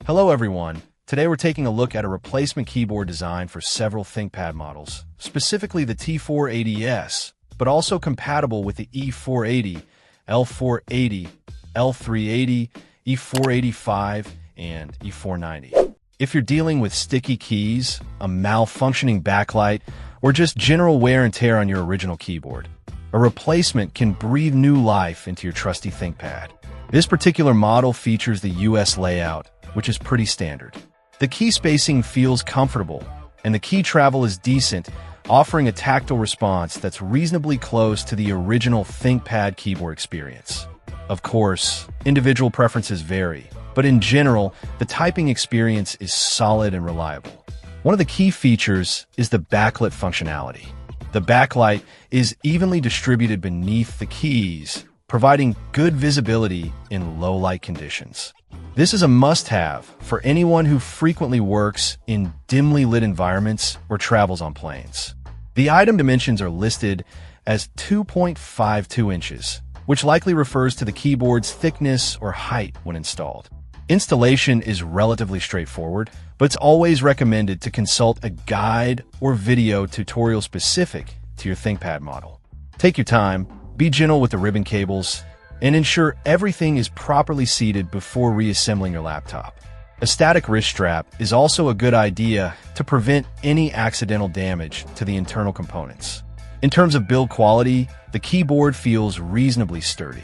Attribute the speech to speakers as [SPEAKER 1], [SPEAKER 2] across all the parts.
[SPEAKER 1] Hello everyone. Today we're taking a look at a replacement keyboard design for several Thinkpad models, specifically the T480s, but also compatible with the E480, L480, L380, E485, and E490. If you're dealing with sticky keys, a malfunctioning backlight, or just general wear and tear on your original keyboard, a replacement can breathe new life into your trusty Thinkpad. This particular model features the US layout, which is pretty standard. The key spacing feels comfortable, and the key travel is decent, offering a tactile response that's reasonably close to the original Thinkpad keyboard experience. Of course, individual preferences vary, but in general, the typing experience is solid and reliable. One of the key features is the backlit functionality. The backlight is evenly distributed beneath the keys, providing good visibility in low light conditions. This is a must-have for anyone who frequently works in dimly lit environments or travels on planes. The item dimensions are listed as 2.52 inches, which likely refers to the keyboard's thickness or height when installed. Installation is relatively straightforward, but it's always recommended to consult a guide or video tutorial specific to your Thinkpad model. Take your time, be gentle with the ribbon cables, and ensure everything is properly seated before reassembling your laptop. A static wrist strap is also a good idea to prevent any accidental damage to the internal components. In terms of build quality, the keyboard feels reasonably sturdy.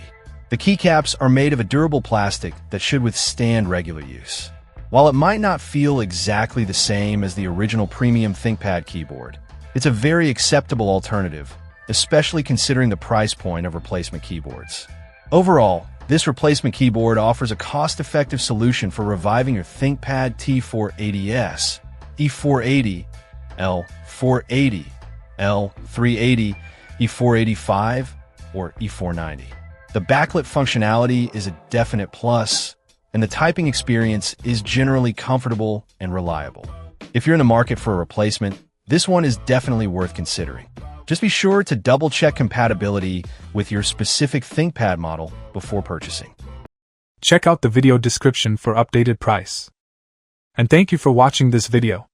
[SPEAKER 1] The keycaps are made of a durable plastic that should withstand regular use. While it might not feel exactly the same as the original premium Thinkpad keyboard, it's a very acceptable alternative, especially considering the price point of replacement keyboards. Overall, this replacement keyboard offers a cost-effective solution for reviving your Thinkpad T480s, E480, L480, L380, E485, or E490. The backlit functionality is a definite plus, and the typing experience is generally comfortable and reliable. If you're in the market for a replacement, this one is definitely worth considering. Just be sure to double-check compatibility with your specific Thinkpad model before purchasing.
[SPEAKER 2] Check out the video description for updated price. And thank you for watching this video.